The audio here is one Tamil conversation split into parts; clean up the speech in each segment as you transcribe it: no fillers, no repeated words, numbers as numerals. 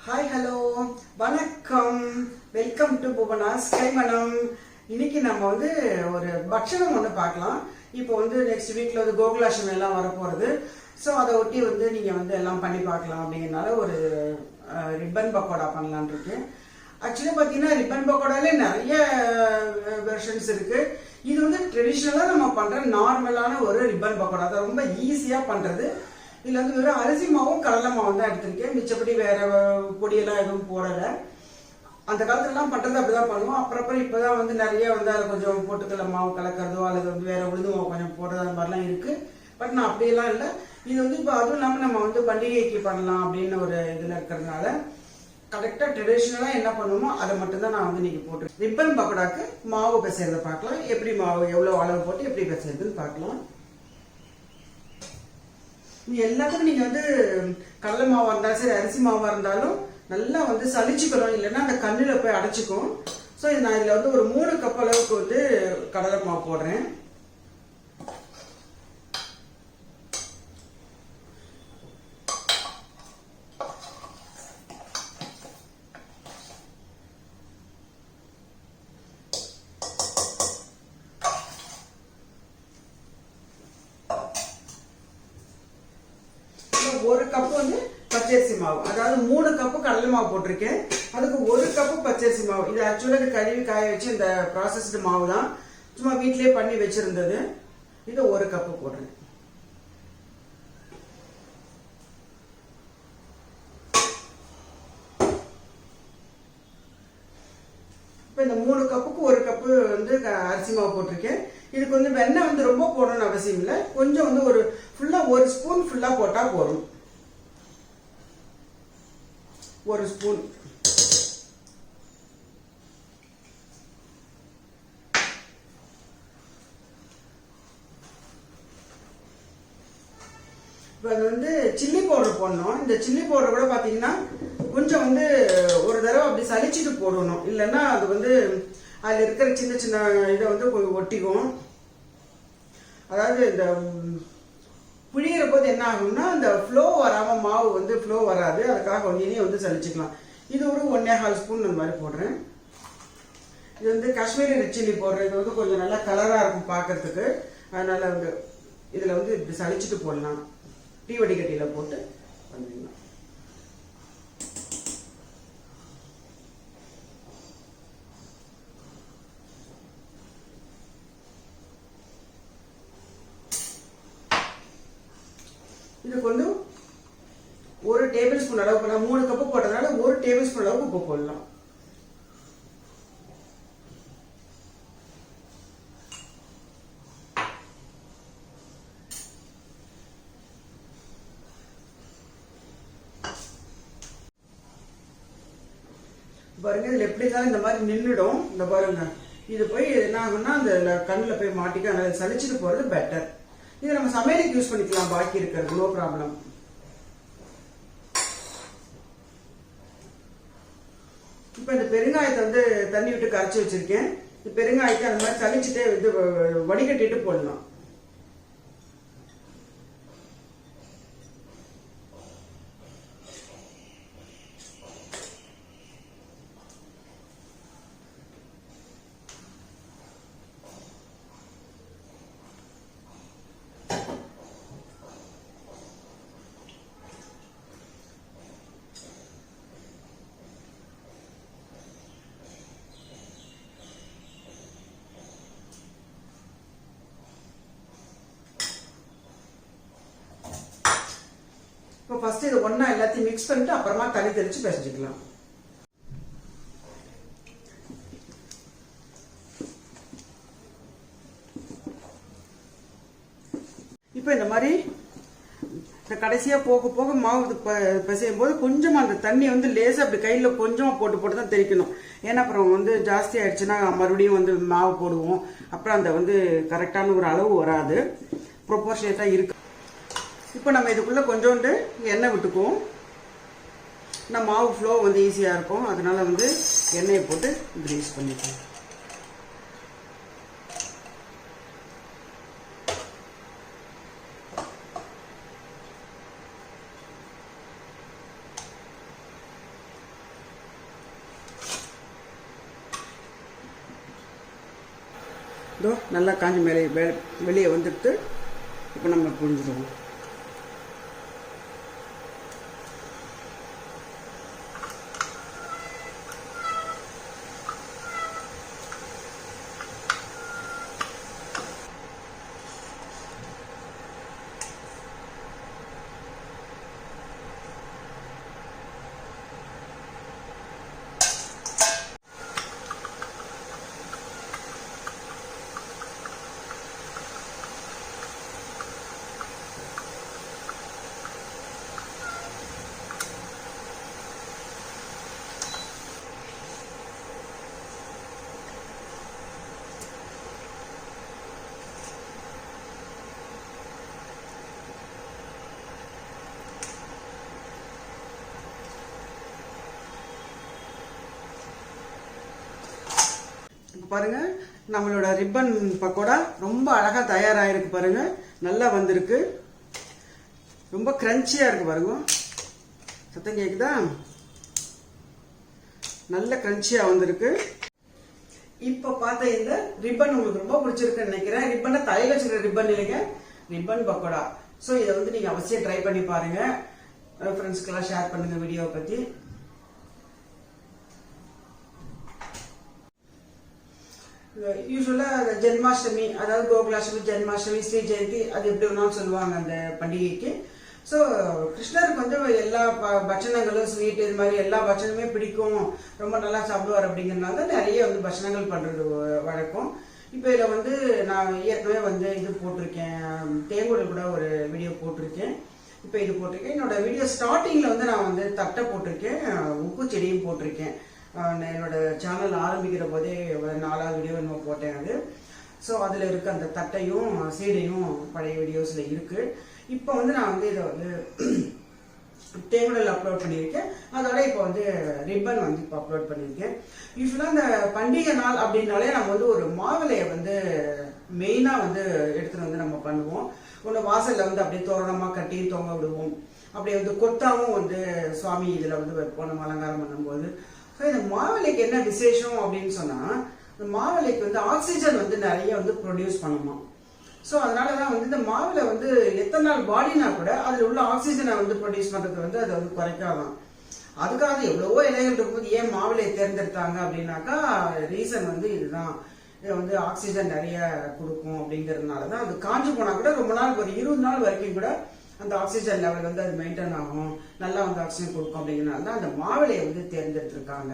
ஹாய் ஹலோ வணக்கம், வெல்கம் டு புவனாஸ் கைமணம். இன்னைக்கு நம்ம வந்து ஒரு பட்சணம் ஒன்று பார்க்கலாம். இப்போ வந்து நெக்ஸ்ட் வீக்ல வந்து கோகுலாஷ்டமி எல்லாம் வரப்போறது. ஸோ அதை ஒட்டி வந்து நீங்க வந்து எல்லாம் பண்ணி பார்க்கலாம் அப்படிங்கிறனால ஒரு ரிப்பன் பக்கோடா பண்ணலான் இருக்கேன். ஆக்சுவலி பார்த்தீங்கன்னா ரிப்பன் பக்கோடாலே நிறைய வெர்ஷன்ஸ் இருக்கு. இது வந்து ட்ரெடிஷ்னலாக நம்ம பண்ற நார்மலான ஒரு ரிப்பன் பக்கோடா தான், ரொம்ப ஈஸியா பண்றது. இதுல வந்து வெறும் அரிசி மாவும் கடலை மாவும் தான் எடுத்திருக்கேன். மிச்சப்படி வேற பொடியெல்லாம் எதுவும் போடலை. அந்த காலத்துலலாம் பண்றது அப்படிதான் பண்ணுவோம். அப்புறம் இப்பதான் வந்து நிறைய வந்து அதை கொஞ்சம் போட்டுக்கல மாவு கலக்கிறதோ அல்லது வந்து வேற உளுந்து மாவு கொஞ்சம் போடுறது அந்த மாதிரிலாம் இருக்கு. பட் நான் அப்படியெல்லாம் இல்லை. இது வந்து இப்போ அதுவும் இல்லாமல் நம்ம வந்து பண்டிகைக்கு பண்ணலாம் அப்படின்னு ஒரு இதில் இருக்கிறதுனால கரெக்டாக ட்ரெடிஷ்னலாக என்ன பண்ணுவோமோ அதை மட்டும்தான் நான் வந்து இன்னைக்கு போட்டு ரிப்பன் பக்கோடாக்கு மாவு பிசைறதை பார்க்கலாம். எப்படி மாவு எவ்வளோ அளவு போட்டு எப்படி பிசைறதுன்னு பார்க்கலாம். எல்லாத்துக்கும் நீங்க வந்து கடலை மாவா இருந்தாலும் சரி அரிசி மாவா இருந்தாலும் நல்லா வந்து சலிச்சுக்கணும், இல்லைன்னா அந்த கண்ணுல போய் அடைச்சிக்கும். ஸோ நான் இதுல வந்து ஒரு 3 கப் அளவுக்கு வந்து கடலை மாவு போடுறேன். ஒரு கப் வந்து பச்சரிசி மாவு, அதாவது 3 கப்பு கடலை மாவு போட்டிருக்கேன். அதுக்கு 1 கப்பு பச்சரிசி மாவு. இது ஆக்சுவலாக கழுவி காய வச்சு இந்த ப்ராசஸ்டு மாவு தான், சும்மா வீட்டிலேயே பண்ணி வச்சிருந்தது. இது 1 கப்பு போடுறேன். இப்போ இந்த 3 கப்புக்கு 1 கப்பு வந்து அரிசி மாவு போட்டிருக்கேன். இதுக்கு வந்து வெண்ணெய் வந்து ரொம்ப போடணும்னு அவசியம் இல்லை. கொஞ்சம் வந்து ஒரு ஃபுல்லா 1 ஸ்பூன் ஃபுல்லா போட்டா போதும். 1 ஸ்பூன். இப்போ அது வந்து சில்லி பவுடர் போடணும். இந்த சில்லி பவுடர் கூட பாத்தீங்கன்னா கொஞ்சம் வந்து ஒரு தடவை அப்படி சலிச்சுட்டு போடணும், இல்லைன்னா அது வந்து அதுல இருக்கிற சின்ன சின்ன இதை வந்து கொஞ்சம் ஒட்டிக்கும். அதாவது இந்த புழியிற போது என்ன ஆகும்னா அந்த ஃப்ளோ வராம மாவு வந்து ஃப்ளோ வராது. அதுக்காக ஒன்றையும் வந்து சலிச்சுக்கலாம். இது ஒரு 1.25 ஸ்பூன் அந்த மாதிரி போடுறேன். இது வந்து காஷ்மீரி ரெட் சில்லி போடுறேன். இது வந்து கொஞ்சம் நல்லா கலரா இருக்கும் பார்க்கறதுக்கு. அதனால வந்து இதுல வந்து இப்படி சலிச்சுட்டு போடலாம். டீ வடிகட்டியில போட்டு பண்ணிடலாம். இதுக்கு வந்து 1 டேபிள் ஸ்பூன் அளவுக்கு, நான் 3 கப்பு போட்டதுனால 1 டேபிள் ஸ்பூன் அளவுக்கு உப்பு போடலாம். பாருங்க, இதுல எப்படிதான் இந்த மாதிரி நின்றுடும். இந்த பாருங்க, இது போய் என்ன ஆகும்னா அந்த கண்ணுல போய் மாட்டிக்க. அதனால சலிச்சுட்டு போறது பெட்டர். இது நம்ம சமையலுக்கு யூஸ் பண்ணிக்கலாம், பாக்கி இருக்கிறது நோ ப்ராப்ளம். இப்ப இந்த பெருங்காயத்தை வந்து தண்ணி விட்டு கரைச்சி வச்சிருக்கேன். இந்த பெருங்காயத்தை அந்த மாதிரி சலிச்சுட்டே வந்து வடிகட்டிட்டு போடலாம். இப்போ ஃபர்ஸ்ட் இது ஒண்ணா எல்லாத்தையும் மிக்ஸ் பண்ணிட்டு அப்புறமா தண்ணி தெளிச்சு பிசைஞ்சுக்கலாம். இப்போ இந்த மாதிரி கடைசியா போக போக மாவு பிசையும் போது கொஞ்சமா அந்த தண்ணி வந்து லேசா அப்படி கையில கொஞ்சமா போட்டு போட்டு தான் தெளிக்கணும். ஏன்னா அப்புறம் வந்து ஜாஸ்தி ஆயிடுச்சுன்னா மறுபடியும் வந்து மாவு போடுவோம். அப்புறம் அந்த வந்து கரெக்டான ஒரு அளவு வராது, ப்ரொபோர்ஷனேட்டா இருக்கு. இப்போ நம்ம இதுக்குள்ள கொஞ்சோண்டு எண்ணெய் விட்டுக்குவோம். நம்ம மாவு ஃப்ளோ வந்து ஈஸியா இருக்கும். அதனால வந்து எண்ணெயை போட்டு கிரீஸ் பண்ணிக்கலாம். இதோ நல்லா காஞ்சி மேலே வெளியே வந்துட்டு இப்போ நம்ம புரிஞ்சிடுவோம். பாருங்க நம்மளோட ரிப்பன் பக்கோடா ரொம்ப அழகா தயாராயிருக்கு பாருங்க. நல்லா வந்திருக்கு, ரொம்ப கிரன்ச்சியா இருக்கு பாருங்க. சத்தம் கேக்குதா? நல்ல கிரன்ச்சியா வந்திருக்கு. இப்ப பார்த்த இந்த ரிப்பன் உங்களுக்கு ரொம்ப பிடிச்சிருக்குன்னு நினைக்கிறேன். ரிப்பனை தலையில வச்சுக்கிற ரிப்பன் இல்லைங்க, ரிப்பன் பக்கோடா. ஸோ இதை வந்து நீங்க அவசியம் ட்ரை பண்ணி பாருங்க. ஃப்ரெண்ட்ஸ்க்கெல்லாம் ஷேர் பண்ணுங்க வீடியோவை பத்தி. யூஸ்வலா ஜென்மாஷ்டமி, அதாவது கோகுலாஷ்டமி, ஜென்மாஷ்டமி, ஸ்ரீ ஜெயந்தி, அது எப்படி வேணாலும் சொல்லுவாங்க அந்த பண்டிகைக்கு. ஸோ கிருஷ்ணருக்கு வந்து எல்லா பட்சணங்களும் ஸ்வீட் இது மாதிரி எல்லா பட்சணமே பிடிக்கும், ரொம்ப நல்லா சாப்பிடுவார் அப்படிங்கிறதுனால தான் நிறைய வந்து பட்சணங்கள் பண்றது வழக்கம். இப்போ இதில் வந்து நான் ஏற்கனவே வந்து இது போட்டிருக்கேன், தேங்குடல் கூட ஒரு வீடியோ போட்டிருக்கேன். இப்போ இது போட்டிருக்கேன். என்னோட வீடியோ ஸ்டார்டிங்ல வந்து நான் வந்து தட்டை போட்டிருக்கேன், உப்பு செடியும் போட்டிருக்கேன். என்னோட சேனல் ஆரம்பிக்கிற போதே 4வது வீடியோ என்னமோ போட்டேன் அது. ஸோ அதில் இருக்க அந்த தட்டையும் சீடையும் பழைய வீடியோஸில் இருக்கு. இப்போ வந்து நான் வந்து இதை வந்து தேங்குடல் அப்லோட் பண்ணியிருக்கேன். அதோட இப்போ வந்து ரிப்பன் வந்து இப்போ அப்லோட் பண்ணியிருக்கேன். யூஸ்வலாக இந்த பண்டிகை நாள் அப்படின்னாலே நம்ம வந்து ஒரு மாவிலையை வந்து மெயினாக வந்து எடுத்துகிட்டு வந்து நம்ம பண்ணுவோம். ஒன்று வாசலில் வந்து அப்படியே தோரணமாக கட்டி தொங்க விடுவோம், அப்படியே வந்து கொத்தாவும் வந்து சுவாமி இதில் வந்து வைப்போம் நம்ம அலங்காரம் பண்ணும்போது. ஸோ இந்த மாவிலைக்கு என்ன விசேஷம் அப்படின்னு சொன்னா, இந்த மாவிலைக்கு வந்து ஆக்சிஜன் வந்து நிறைய வந்து ப்ரொடியூஸ் பண்ணுமா. ஸோ அதனாலதான் வந்து இந்த மாவிலை வந்து எத்தனை நாள் பாடினா கூட அதில் உள்ள ஆக்சிஜனை வந்து ப்ரொடியூஸ் பண்றது வந்து அதை வந்து குறைக்காதான். அதுக்காக எவ்வளவோ இலைகள் இருக்கும்போது ஏன் மாவிலையை தேர்ந்தெடுத்தாங்க அப்படின்னாக்கா ரீசன் வந்து இதுதான். இதை வந்து ஆக்சிஜன் நிறைய கொடுக்கும் அப்படிங்கிறதுனாலதான். அது காஞ்சு போனா கூட ரொம்ப நாள், ஒரு 20 நாள் வரைக்கும் கூட அந்த ஆக்சிஜன் லெவல் வந்து அது மெயின்டைன் ஆகும், நல்லா வந்து ஆக்சிஜன் கொடுக்கும் அப்படிங்கிறனால தான் அந்த மாவிலையை வந்து தேர்ந்தெடுத்திருக்காங்க.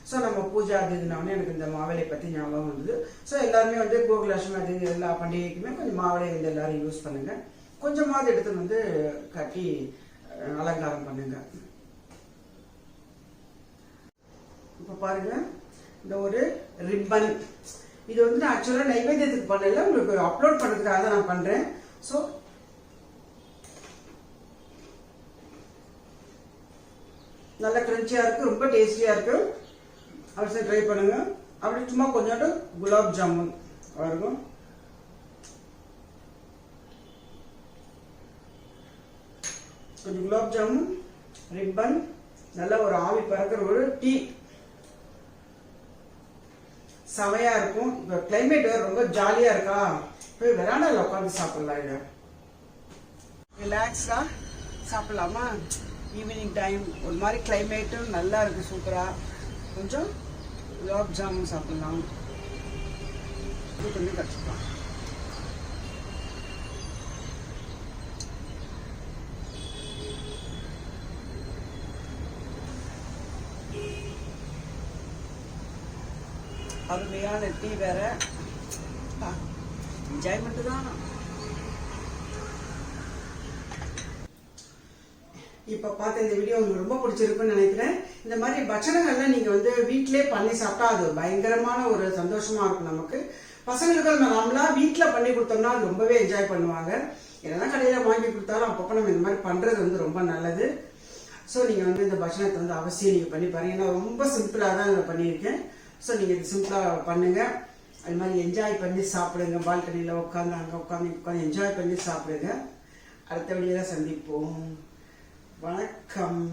ஸோ நம்ம பூஜை அது இதுனாலே எனக்கு இந்த மாவிலை பற்றி ஞாபகம் வந்தது. ஸோ எல்லாருமே வந்து கோகுலாஷ்டமி அது எல்லா பண்டிகைக்குமே கொஞ்சம் மாவிலை வந்து எல்லாரும் யூஸ் பண்ணுங்க. கொஞ்சமாவது எடுத்து வந்து கட்டி அலங்காரம் பண்ணுங்க. இப்போ பாருங்க, இந்த ஒரு ரிப்பன் இது வந்து நான் ஆக்சுவலாக நைவேத்தியத்துக்கு பண்ணல, உங்களுக்கு அப்லோட் பண்ணுறதுக்காக தான் நான் பண்ணுறேன். ஸோ நல்ல கிரன்ச்சியா இருக்கு, ரொம்ப டேஸ்டியா இருக்கு. அவசியம் ட்ரை பண்ணுங்க. அப்படி சும்மா கொஞ்சோண்டு குலாப் ஜாமுன் இருக்கும், கொஞ்சம் குலாப் ஜாமுன், ரிப்பன், நல்ல ஒரு ஆவி பறக்கிற ஒரு டீ, செமையா இருக்கும். இப்ப கிளைமேட் ரொம்ப ஜாலியா இருக்கா, போய் வெராண்டால உட்காந்து சாப்பிடலாம். இதை ரிலாக்ஸா சாப்பிடலாமா? ஈவினிங் டைம் ஒரு மாதிரி கிளைமேட்டும் நல்லா இருக்கு, சூப்பரா. கொஞ்சம் குலாப் ஜாமுன் சாப்பிடலாம், இது கொஞ்சம் கற்றுக்கலாம். அருமையான டீ வேற, என்ஜாய்மெண்ட் தான். இப்ப பார்த்த இந்த வீடியோ உங்களுக்கு ரொம்ப பிடிச்சிருக்குன்னு நினைக்கிறேன். இந்த மாதிரி பட்சணங்கள்லாம் நீங்க வந்து வீட்டிலே பண்ணி சாப்பிட்டா அது பயங்கரமான ஒரு சந்தோஷமா இருக்கும் நமக்கு. பசங்களுக்கு நம்மளா வீட்டுல பண்ணி கொடுத்தோம்னா அது ரொம்பவே என்ஜாய் பண்ணுவாங்க. என்னதான் கடையில வாங்கி கொடுத்தாலும் அப்பப்போ நம்ம இந்த மாதிரி பண்றது வந்து ரொம்ப நல்லது. ஸோ நீங்க வந்து இந்த பட்சணத்தை வந்து அவசியம் நீங்க பண்ணி பாருங்க. ஏன்னா ரொம்ப சிம்பிளா தான் இதை பண்ணியிருக்கேன். ஸோ நீங்க இது சிம்பிளா பண்ணுங்க, அது மாதிரி என்ஜாய் பண்ணி சாப்பிடுங்க. பால்கனியில உட்காந்து அங்க உட்காந்து என்ஜாய் பண்ணி சாப்பிடுங்க. அடுத்த வீடியோல சந்திப்போம். வணக்கம்.